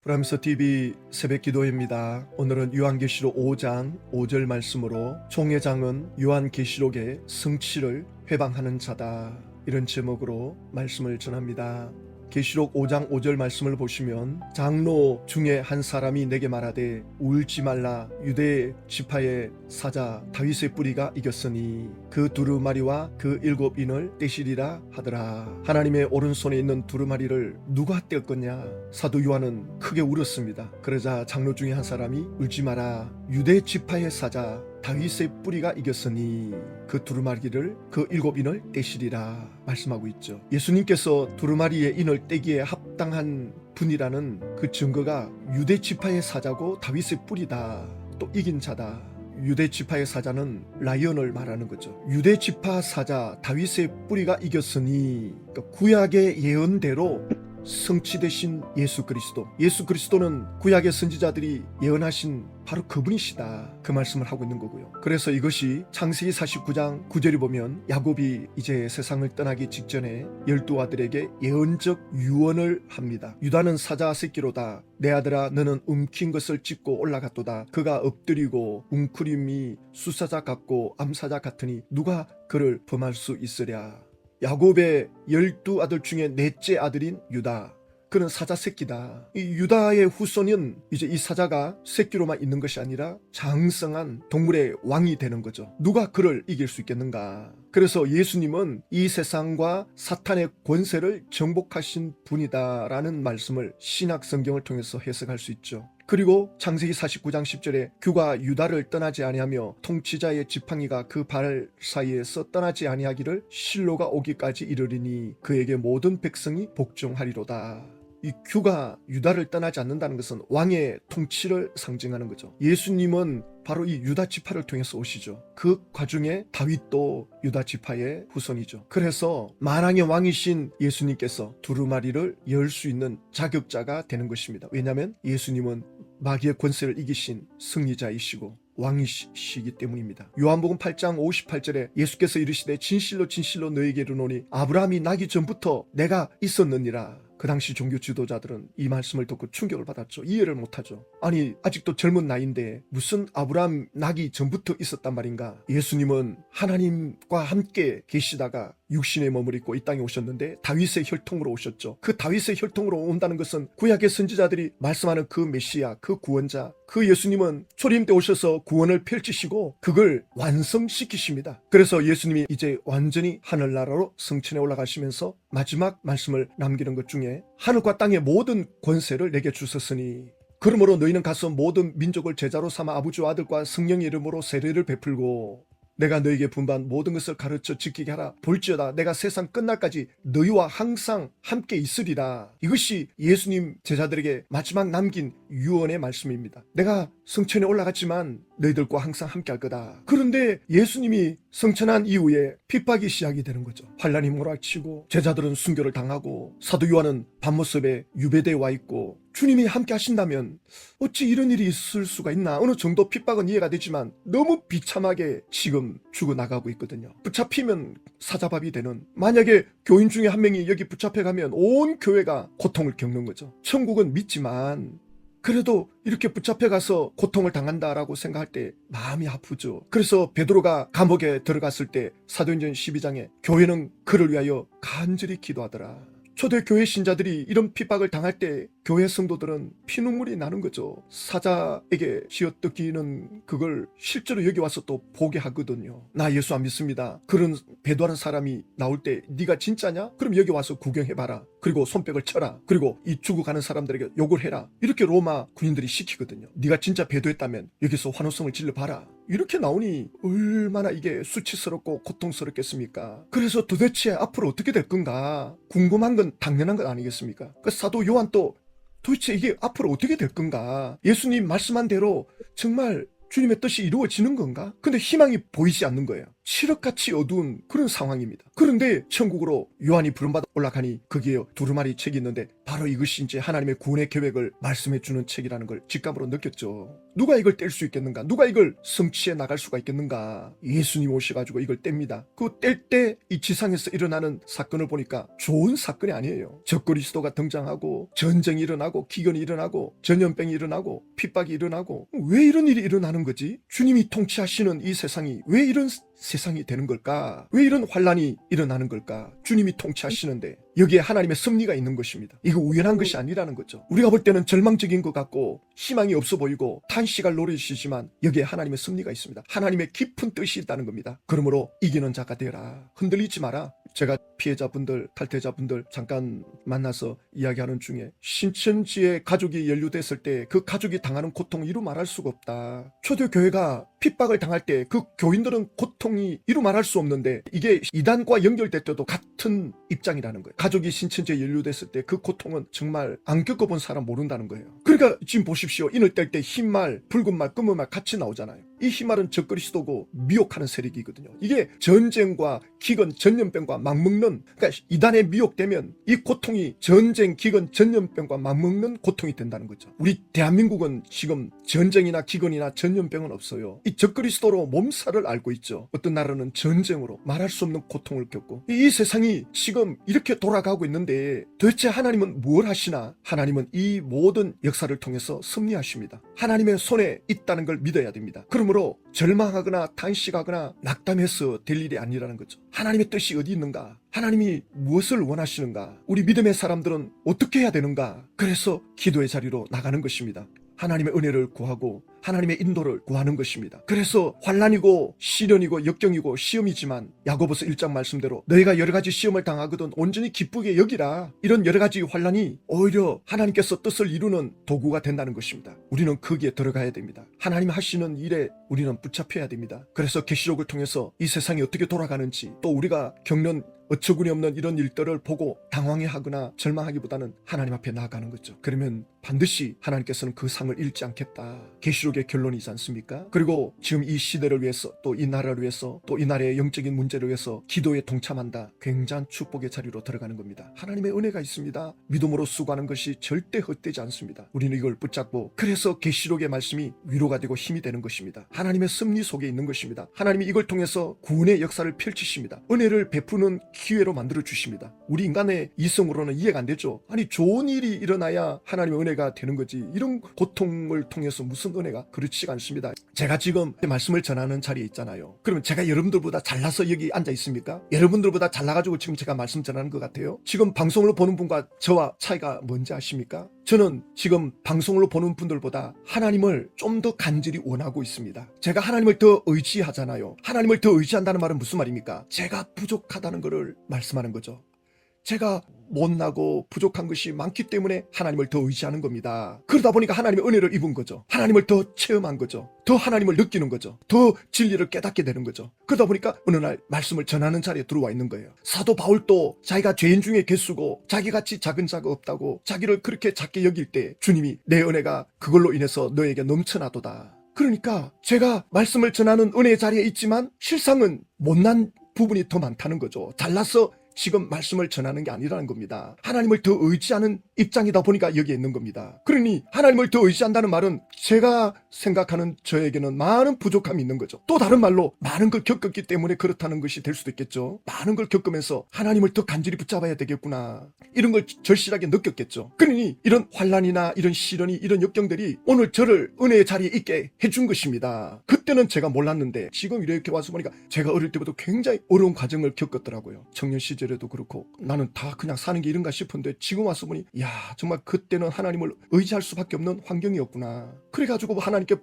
브람스TV 새벽기도입니다. 오늘은 요한계시록 5장 5절 말씀으로 총회장은 요한계시록의 성취를 회방하는 자다, 이런 제목으로 말씀을 전합니다. 계시록 5장 5절 말씀을 보시면, 장로 중에 한 사람이 내게 말하되 울지 말라, 유대 지파의 사자 다윗의 뿌리가 이겼으니 그 두루마리와 그 7인을 떼시리라 하더라. 하나님의 오른손에 있는 두루마리를 누가 뗄 거냐? 사도 요한은 크게 울었습니다. 그러자 장로 중에 한 사람이 울지 마라, 유대 지파의 사자 다윗의 뿌리가 이겼으니 그 두루마리를 그 7인을 떼시리라 말씀하고 있죠. 예수님께서 두루마리의 인을 떼기에 합당한 분이라는 그 증거가 유대 지파의 사자고 다윗의 뿌리다, 또 이긴 자다. 유대 지파의 사자는 라이언을 말하는 거죠. 유대 지파 사자 다윗의 뿌리가 이겼으니, 그러니까 구약의 예언대로 성취되신 예수 그리스도, 예수 그리스도는 구약의 선지자들이 예언하신 바로 그분이시다, 그 말씀을 하고 있는 거고요. 그래서 이것이 창세기 49장 9절에 보면, 야곱이 이제 세상을 떠나기 직전에 12아들에게 예언적 유언을 합니다. 유다는 사자 새끼로다. 내 아들아, 너는 움킨 것을 찢고 올라갔도다. 그가 엎드리고 웅크림이 수사자 같고 암사자 같으니 누가 그를 범할 수 있으랴. 야곱의 12아들 중에 넷째 아들인 유다, 그는 사자 새끼다. 이 유다의 후손은 이제 이 사자가 새끼로만 있는 것이 아니라 장성한 동물의 왕이 되는 거죠. 누가 그를 이길 수 있겠는가? 그래서 예수님은 이 세상과 사탄의 권세를 정복하신 분이다라는 말씀을 신약 성경을 통해서 해석할 수 있죠. 그리고 창세기 49장 10절에 규가 유다를 떠나지 아니하며 통치자의 지팡이가 그 발 사이에서 떠나지 아니하기를 실로가 오기까지 이르리니 그에게 모든 백성이 복종하리로다. 이 규가 유다를 떠나지 않는다는 것은 왕의 통치를 상징하는 거죠. 예수님은 바로 이 유다 지파를 통해서 오시죠. 그 과중에 다윗도 유다 지파의 후손이죠. 그래서 만왕의 왕이신 예수님께서 두루마리를 열 수 있는 자격자가 되는 것입니다. 왜냐하면 예수님은 마귀의 권세를 이기신 승리자이시고 왕이시기 때문입니다. 요한복음 8장 58절에 예수께서 이르시되 진실로 진실로 너희에게 이르노니 아브라함이 나기 전부터 내가 있었느니라. 그 당시 종교 지도자들은 이 말씀을 듣고 충격을 받았죠. 이해를 못하죠. 아니, 아직도 젊은 나이인데 무슨 아브라함 나기 전부터 있었단 말인가? 예수님은 하나님과 함께 계시다가 육신의 몸을 입고 이 땅에 오셨는데 다윗의 혈통으로 오셨죠. 그 다윗의 혈통으로 온다는 것은 구약의 선지자들이 말씀하는 그 메시아, 그 구원자, 그 예수님은 초림 때 오셔서 구원을 펼치시고 그걸 완성시키십니다. 그래서 예수님이 이제 완전히 하늘나라로 성천에 올라가시면서 마지막 말씀을 남기는 것 중에, 하늘과 땅의 모든 권세를 내게 주셨으니 그러므로 너희는 가서 모든 민족을 제자로 삼아 아버지와 아들과 성령의 이름으로 세례를 베풀고 내가 너에게 분반 모든 것을 가르쳐 지키게 하라. 볼지어다 내가 세상 끝날까지 너희와 항상 함께 있으리라. 이것이 예수님 제자들에게 마지막 남긴 유언의 말씀입니다. 내가 성천에 올라갔지만 너희들과 항상 함께 할 거다. 그런데 예수님이 성천한 이후에 핍박이 시작이 되는 거죠. 환란이 몰아치고 제자들은 순교를 당하고 사도 요한은 밤모습에 유배대에 와 있고, 주님이 함께 하신다면 어찌 이런 일이 있을 수가 있나? 어느 정도 핍박은 이해가 되지만 너무 비참하게 지금 죽어나가고 있거든요. 붙잡히면 사자밥이 되는, 만약에 교인 중에 한 명이 여기 붙잡혀가면 온 교회가 고통을 겪는 거죠. 천국은 믿지만 그래도 이렇게 붙잡혀가서 고통을 당한다라고 생각할 때 마음이 아프죠. 그래서 베드로가 감옥에 들어갔을 때 사도행전 12장에 교회는 그를 위하여 간절히 기도하더라. 초대교회 신자들이 이런 핍박을 당할 때 교회 성도들은 피눈물이 나는 거죠. 사자에게 쥐어뜯기는 그걸 실제로 여기 와서 또 보게 하거든요. 나 예수 안 믿습니다. 그런 배도하는 사람이 나올 때 네가 진짜냐? 그럼 여기 와서 구경해봐라. 그리고 손뼉을 쳐라. 그리고 이 죽어가는 사람들에게 욕을 해라. 이렇게 로마 군인들이 시키거든요. 네가 진짜 배도했다면 여기서 환호성을 질러봐라. 이렇게 나오니 얼마나 이게 수치스럽고 고통스럽겠습니까? 그래서 도대체 앞으로 어떻게 될 건가 궁금한 건 당연한 것 아니겠습니까? 그 사도 요한 또 도대체 이게 앞으로 어떻게 될 건가? 예수님 말씀한 대로 정말 주님의 뜻이 이루어지는 건가? 근데 희망이 보이지 않는 거예요. 칠흑같이 어두운 그런 상황입니다. 그런데 천국으로 요한이 부름받아 올라가니 거기에 두루마리 책이 있는데 바로 이것이 이제 하나님의 구원의 계획을 말씀해주는 책이라는 걸 직감으로 느꼈죠. 누가 이걸 뗄 수 있겠는가? 누가 이걸 성취해 나갈 수가 있겠는가? 예수님 오셔가지고 이걸 뗍니다. 그 뗄 때 이 지상에서 일어나는 사건을 보니까 좋은 사건이 아니에요. 적그리스도가 등장하고 전쟁이 일어나고 기근이 일어나고 전염병이 일어나고 핍박이 일어나고 왜 이런 일이 일어나는 거지? 주님이 통치하시는 이 세상이 왜 이런 세상이 되는 걸까? 왜 이런 환란이 일어나는 걸까? 주님이 통치하시는데 여기에 하나님의 섭리가 있는 것입니다. 이거 우연한 것이 아니라는 거죠. 우리가 볼 때는 절망적인 것 같고 희망이 없어 보이고 탄식할 노릇이지만 여기에 하나님의 섭리가 있습니다. 하나님의 깊은 뜻이 있다는 겁니다. 그러므로 이기는 자가 되라. 흔들리지 마라. 제가 피해자분들, 탈퇴자분들 잠깐 만나서 이야기하는 중에 신천지의 가족이 연루됐을 때 그 가족이 당하는 고통 이루 말할 수가 없다. 초대교회가 핍박을 당할 때 그 교인들은 고통이 이루 말할 수 없는데 이게 이단과 연결될 때도 같은 입장이라는 거예요. 가족이 신천지에 연루됐을 때 그 고통은 정말 안 겪어본 사람 모른다는 거예요. 그러니까 지금 보십시오. 인을 뗄 때 흰말, 붉은 말, 검은 말 같이 나오잖아요. 이 흰말은 적그리스도고 미혹하는 세력이거든요. 이게 전쟁과 기근, 전염병과 맞먹는, 그러니까 이단에 미혹되면 이 고통이 전쟁, 기근, 전염병과 맞먹는 고통이 된다는 거죠. 우리 대한민국은 지금 전쟁이나 기근이나 전염병은 없어요. 이 적그리스도로 몸살을 앓고 있죠. 어떤 나라는 전쟁으로 말할 수 없는 고통을 겪고 이 세상이 지금 이렇게 돌아가고 있는데 도대체 하나님은 뭘 하시나? 하나님은 이 모든 역사를 통해서 섭리하십니다. 하나님의 손에 있다는 걸 믿어야 됩니다. 그러므로 절망하거나 탄식하거나 낙담해서 될 일이 아니라는 거죠. 하나님의 뜻이 어디 있는가? 하나님이 무엇을 원하시는가? 우리 믿음의 사람들은 어떻게 해야 되는가? 그래서 기도의 자리로 나가는 것입니다. 하나님의 은혜를 구하고 하나님의 인도를 구하는 것입니다. 그래서 환난이고 시련이고 역경이고 시험이지만 야고보서 1장 말씀대로 너희가 여러 가지 시험을 당하거든 온전히 기쁘게 여기라. 이런 여러 가지 환난이 오히려 하나님께서 뜻을 이루는 도구가 된다는 것입니다. 우리는 거기에 들어가야 됩니다. 하나님 하시는 일에 우리는 붙잡혀야 됩니다. 그래서 계시록을 통해서 이 세상이 어떻게 돌아가는지 또 우리가 겪는 어처구니 없는 이런 일들을 보고 당황해하거나 절망하기보다는 하나님 앞에 나아가는 거죠. 그러면 반드시 하나님께서는 그 상을 잃지 않겠다. 계시록의 결론이지 않습니까? 그리고 지금 이 시대를 위해서 또 이 나라를 위해서 또 이 나라의 영적인 문제를 위해서 기도에 동참한다. 굉장한 축복의 자리로 들어가는 겁니다. 하나님의 은혜가 있습니다. 믿음으로 수고하는 것이 절대 헛되지 않습니다. 우리는 이걸 붙잡고 그래서 계시록의 말씀이 위로가 되고 힘이 되는 것입니다. 하나님의 섭리 속에 있는 것입니다. 하나님이 이걸 통해서 구원의 역사를 펼치십니다. 은혜를 베푸는 기회로 만들어 주십니다. 우리 인간의 이성으로는 이해가 안 되죠. 아니 좋은 일이 일어나야 하나님의 은혜가 되는 거지 이런 고통을 통해서 무슨 은혜가? 그렇지가 않습니다. 제가 지금 말씀을 전하는 자리에 있잖아요. 그러면 제가 여러분들보다 잘나서 여기 앉아 있습니까? 여러분들보다 잘나가지고 지금 제가 말씀 전하는 것 같아요? 지금 방송으로 보는 분과 저와 차이가 뭔지 아십니까? 저는 지금 방송으로 보는 분들보다 하나님을 좀 더 간절히 원하고 있습니다. 제가 하나님을 더 의지하잖아요. 하나님을 더 의지한다는 말은 무슨 말입니까? 제가 부족하다는 것을 말씀하는 거죠. 제가 못나고 부족한 것이 많기 때문에 하나님을 더 의지하는 겁니다. 그러다 보니까 하나님의 은혜를 입은 거죠. 하나님을 더 체험한 거죠. 더 하나님을 느끼는 거죠. 더 진리를 깨닫게 되는 거죠. 그러다 보니까 어느 날 말씀을 전하는 자리에 들어와 있는 거예요. 사도 바울도 자기가 죄인 중에 개수고 자기같이 작은 자가 없다고 자기를 그렇게 작게 여길 때 주님이 내 은혜가 그걸로 인해서 너에게 넘쳐나도다. 그러니까 제가 말씀을 전하는 은혜의 자리에 있지만 실상은 못난 부분이 더 많다는 거죠. 잘나서 지금 말씀을 전하는 게 아니라는 겁니다. 하나님을 더 의지하는 입장이다 보니까 여기에 있는 겁니다. 그러니 하나님을 더 의지한다는 말은 제가 생각하는 저에게는 많은 부족함이 있는 거죠. 또 다른 말로 많은 걸 겪었기 때문에 그렇다는 것이 될 수도 있겠죠. 많은 걸 겪으면서 하나님을 더 간절히 붙잡아야 되겠구나. 이런 걸 절실하게 느꼈겠죠. 그러니 이런 환난이나 이런 시련이 이런 역경들이 오늘 저를 은혜의 자리에 있게 해준 것입니다. 그때는 제가 몰랐는데 지금 이렇게 와서 보니까 제가 어릴 때부터 굉장히 어려운 과정을 겪었더라고요. 청년 시절에도 그렇고 나는 다 그냥 사는 게 이런가 싶은데 지금 와서 보니 야 정말 그때는 하나님을 의지할 수밖에 없는 환경이었구나. 그래가지고 하나님께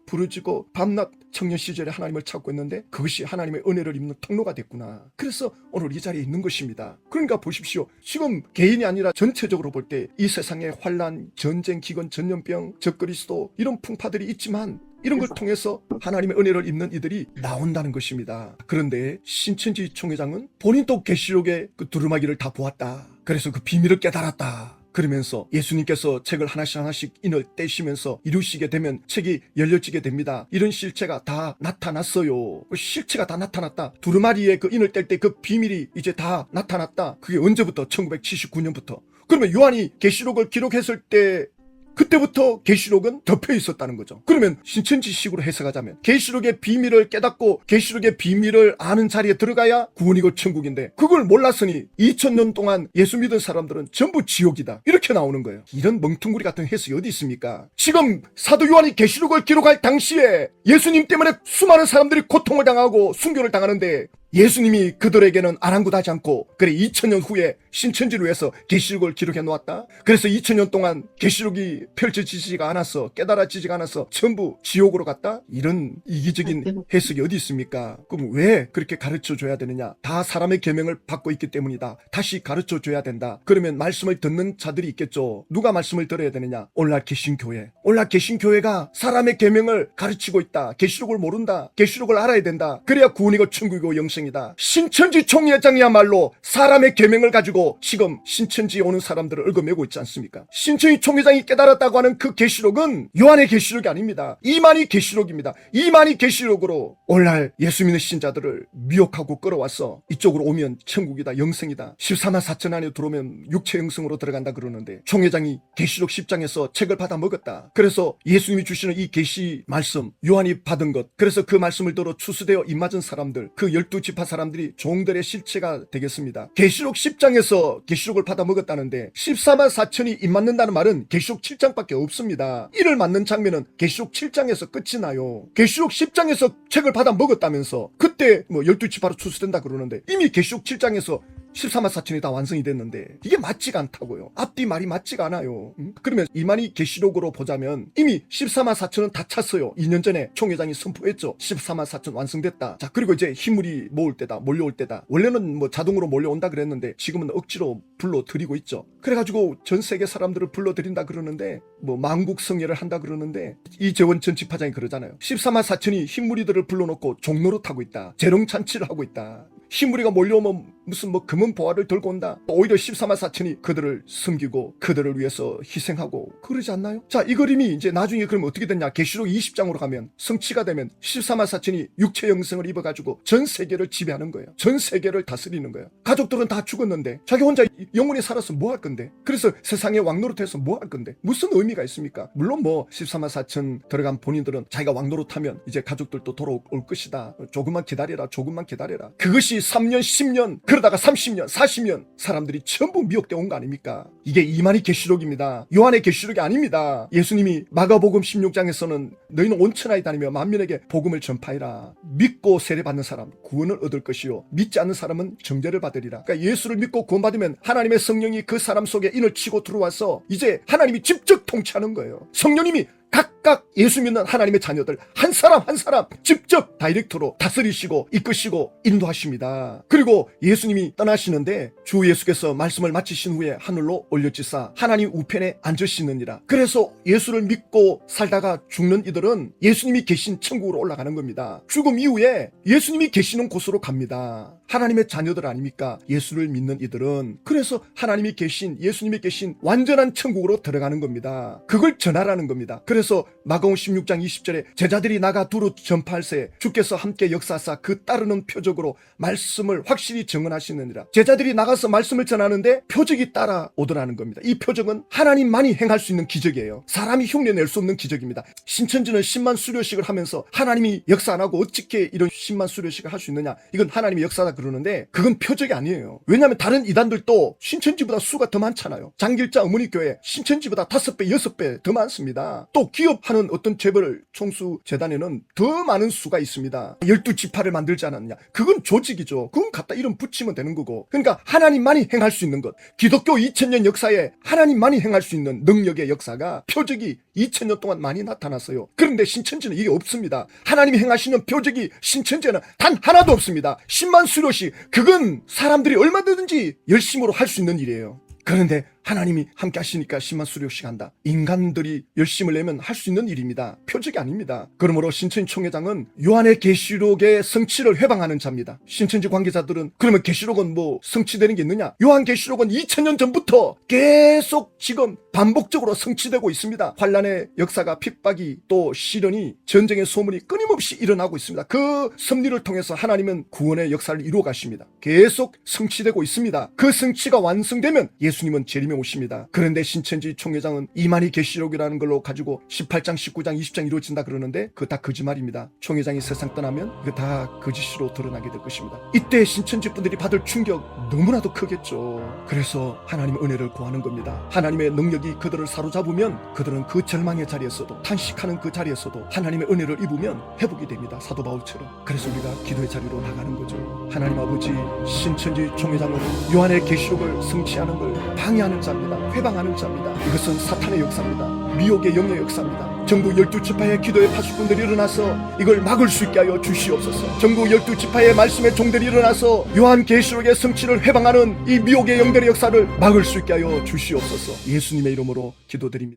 부르짖고 밤낮 청년 시절에 하나님을 찾고 있는데 그것이 하나님의 은혜를 입는 통로가 됐구나. 그래서 오늘 이 자리에 있는 것입니다. 그러니까 보십시오. 지금 개인이 아니라 전체적으로 볼 때 이 세상에 환난, 전쟁, 기근, 전염병, 적그리스도 이런 풍파들이 있지만 이런 걸 통해서 하나님의 은혜를 입는 이들이 나온다는 것입니다. 그런데 신천지 총회장은 본인도 계시록의 그 두루마기를 다 보았다. 그래서 그 비밀을 깨달았다. 그러면서 예수님께서 책을 하나씩 하나씩 인을 떼시면서 이루시게 되면 책이 열려지게 됩니다. 이런 실체가 다 나타났어요. 그 실체가 다 나타났다. 두루마리에 그 인을 뗄 때 그 비밀이 이제 다 나타났다. 그게 언제부터? 1979년부터. 그러면 요한이 계시록을 기록했을 때 그때부터 계시록은 덮여 있었다는 거죠. 그러면 신천지식으로 해석하자면 계시록의 비밀을 깨닫고 계시록의 비밀을 아는 자리에 들어가야 구원이고 천국인데 그걸 몰랐으니 2000년 동안 예수 믿은 사람들은 전부 지옥이다. 이렇게 나오는 거예요. 이런 멍텅구리 같은 해석이 어디 있습니까? 지금 사도 요한이 계시록을 기록할 당시에 예수님 때문에 수많은 사람들이 고통을 당하고 순교를 당하는데 예수님이 그들에게는 아랑곳하지 않고 그래 2000년 후에 신천지로 해서 계시록을 기록해 놓았다. 그래서 2000년 동안 계시록이 펼쳐지지가 않았어. 깨달아지지가 않았어. 전부 지옥으로 갔다. 이런 이기적인 해석이 어디 있습니까? 그럼 왜 그렇게 가르쳐 줘야 되느냐? 다 사람의 계명을 받고 있기 때문이다. 다시 가르쳐 줘야 된다. 그러면 말씀을 듣는 자들이 있겠죠. 누가 말씀을 들어야 되느냐? 오늘날 개신교회. 오늘날 개신교회가 사람의 계명을 가르치고 있다. 계시록을 모른다. 계시록을 알아야 된다. 그래야 구원이고 천국이고 영생 이다. 신천지 총회장이야말로 사람의 계명을 가지고 지금 신천지에 오는 사람들을 얽어매고 있지 않습니까? 신천지 총회장이 깨달았다고 하는 그 계시록은 요한의 계시록이 아닙니다. 이만희 계시록입니다. 이만희 계시록으로 오늘날 예수 믿는 신자들을 미혹하고 끌어와서 이쪽으로 오면 천국이다, 영생이다. 14만 4천 안에 들어오면 육체 영생으로 들어간다 그러는데 총회장이 계시록 10장에서 책을 받아 먹었다. 그래서 예수님이 주시는 이 계시 말씀, 요한이 받은 것, 그래서 그 말씀을 들어 추수되어 입맞은 사람들, 그 12지파 사람들이 종들의 실체가 되겠습니다. 계시록 10장에서 계시록을 받아 먹었다는데 14만 4천이 입맞는다는 말은 계시록 7장밖에 없습니다. 이를 맞는 장면은 계시록 7장에서 끝이 나요. 계시록 10장에서 책을 받아 먹었다면서 그때 뭐 12지파로 추수된다 그러는데 이미 계시록 7장에서 14만 4천이 다 완성이 됐는데 이게 맞지가 않다고요. 앞뒤 말이 맞지가 않아요. 그러면 이만희 계시록으로 보자면 이미 14만 4천은 다 찼어요. 2년 전에 총회장이 선포했죠. 14만 4천 완성됐다. 자, 그리고 이제 희물이 모을 때다, 몰려올 때다. 원래는 뭐 자동으로 몰려온다 그랬는데 지금은 억지로 불러들이고 있죠. 그래가지고 전 세계 사람들을 불러들인다 그러는데 뭐 만국성례를 한다 그러는데 이재원 전 지파장이 그러잖아요. 14만 4천이 흰무리들을 불러놓고 종로로 타고 있다. 재롱잔치를 하고 있다. 흰무리가 몰려오면 무슨 뭐 금은 보화를 들고 온다. 오히려 14만 4천이 그들을 섬기고 그들을 위해서 희생하고 그러지 않나요? 자, 이 그림이 이제 나중에 그러면 어떻게 됐냐? 계시록 20장으로 가면 성취가 되면 14만 4천이 육체 영생을 입어가지고 전 세계를 지배하는 거예요. 전 세계를 다스리는 거예요. 가족들은 다 죽었는데 자기 혼자 영원히 살아서 뭐 할 건데? 그래서 세상에 왕노릇해서 뭐 할 건데? 무슨 의미가 있습니까? 물론 뭐 14만 4천 들어간 본인들은 자기가 왕노릇하면 이제 가족들도 돌아올 것이다. 조금만 기다려라. 조금만 기다려라. 그것이 3년, 10년, 그러다가 30년, 40년 사람들이 전부 미혹되어 온 거 아닙니까? 이게 이만희 계시록입니다. 요한의 계시록이 아닙니다. 예수님이 마가복음 16장에서는 너희는 온 천하에 다니며 만민에게 복음을 전파해라. 믿고 세례받는 사람 구원을 얻을 것이요 믿지 않는 사람은 정죄를 받으리라. 그러니까 예수를 믿고 구원받으면 하나님의 성령이 그 사람 속에 인을 치고 들어와서 이제 하나님이 직접 통치하는 거예요. 성령님이 각각 예수 믿는 하나님의 자녀들 한 사람 한 사람 직접 다이렉트로 다스리시고 이끄시고 인도하십니다. 그리고 예수님이 떠나시는데 주 예수께서 말씀을 마치신 후에 하늘로 올려지사 하나님 우편에 앉으시느니라. 그래서 예수를 믿고 살다가 죽는 이들은 예수님이 계신 천국으로 올라가는 겁니다. 죽음 이후에 예수님이 계시는 곳으로 갑니다. 하나님의 자녀들 아닙니까? 예수를 믿는 이들은. 그래서 하나님이 계신, 예수님이 계신 완전한 천국으로 들어가는 겁니다. 그걸 전하라는 겁니다. 그래서 마가복음 16장 20절에 제자들이 나가 두루 전파할새 주께서 함께 역사하사 그 따르는 표적으로 말씀을 확실히 증언하시느니라. 제자들이 나가서 말씀을 전하는데 표적이 따라오더라는 겁니다. 이 표적은 하나님만이 행할 수 있는 기적이에요. 사람이 흉내낼 수 없는 기적입니다. 신천지는 10만 수료식을 하면서 하나님이 역사 안 하고 어떻게 이런 10만 수료식을 할 수 있느냐, 이건 하나님의 역사다 그러는데 그건 표적이 아니에요. 왜냐하면 다른 이단들도 신천지보다 수가 더 많잖아요. 장길자 어머니교회 신천지보다 5배 6배 더 많습니다. 또 기업하는 어떤 재벌 총수 재단에는 더 많은 수가 있습니다. 12지파를 만들지 않았느냐, 그건 조직이죠. 그건 갖다 이름 붙이면 되는 거고. 그러니까 하나님만이 행할 수 있는 것, 기독교 2000년 역사에 하나님만이 행할 수 있는 능력의 역사가 표적이 2000년 동안 많이 나타났어요. 그런데 신천지는 이게 없습니다. 하나님이 행하시는 표적이 신천지에는 단 하나도 없습니다. 10만 수료식, 그건 사람들이 얼마든지 열심으로 할 수 있는 일이에요. 그런데 하나님이 함께 하시니까 10만 수료씩 한다. 인간들이 열심을 내면 할 수 있는 일입니다. 표적이 아닙니다. 그러므로 신천지 총회장은 요한의 계시록의 성취를 회방하는 자입니다. 신천지 관계자들은 그러면 계시록은 뭐 성취되는 게 있느냐? 요한 계시록은 2000년 전부터 계속 지금 반복적으로 성취되고 있습니다. 환란의 역사가, 핍박이, 또 시련이, 전쟁의 소문이 끊임없이 일어나고 있습니다. 그 섭리를 통해서 하나님은 구원의 역사를 이루어 가십니다. 계속 성취되고 있습니다. 그 성취가 완성되면 예수님은 재림에 오십니다. 그런데 신천지 총회장은 이만희 계시록이라는 걸로 가지고 18장, 19장, 20장 이루어진다 그러는데 그거 다 거짓말입니다. 총회장이 세상 떠나면 이거 다 거짓으로 드러나게 될 것입니다. 이때 신천지 분들이 받을 충격 너무나도 크겠죠. 그래서 하나님의 은혜를 구하는 겁니다. 하나님의 능력이 그들을 사로잡으면 그들은 그 절망의 자리에서도, 탄식하는 그 자리에서도 하나님의 은혜를 입으면 회복이 됩니다. 사도 바울처럼. 그래서 우리가 기도의 자리로 나가는 거죠. 하나님 아버지, 신천지 총회장은 요한의 계시록을 성취하는 걸 방해하는 자입니다. 회방하는 자입니다. 이것은 사탄의 역사입니다. 미혹의 영의 역사입니다. 전국 12지파의 기도의 파수꾼들이 일어나서 이걸 막을 수 있게 하여 주시옵소서. 전국 12지파의 말씀의 종들이 일어나서 요한 계시록의 성취를 회방하는 이 미혹의 영들의 역사를 막을 수 있게 하여 주시옵소서. 예수님의 이름으로 기도드립니다.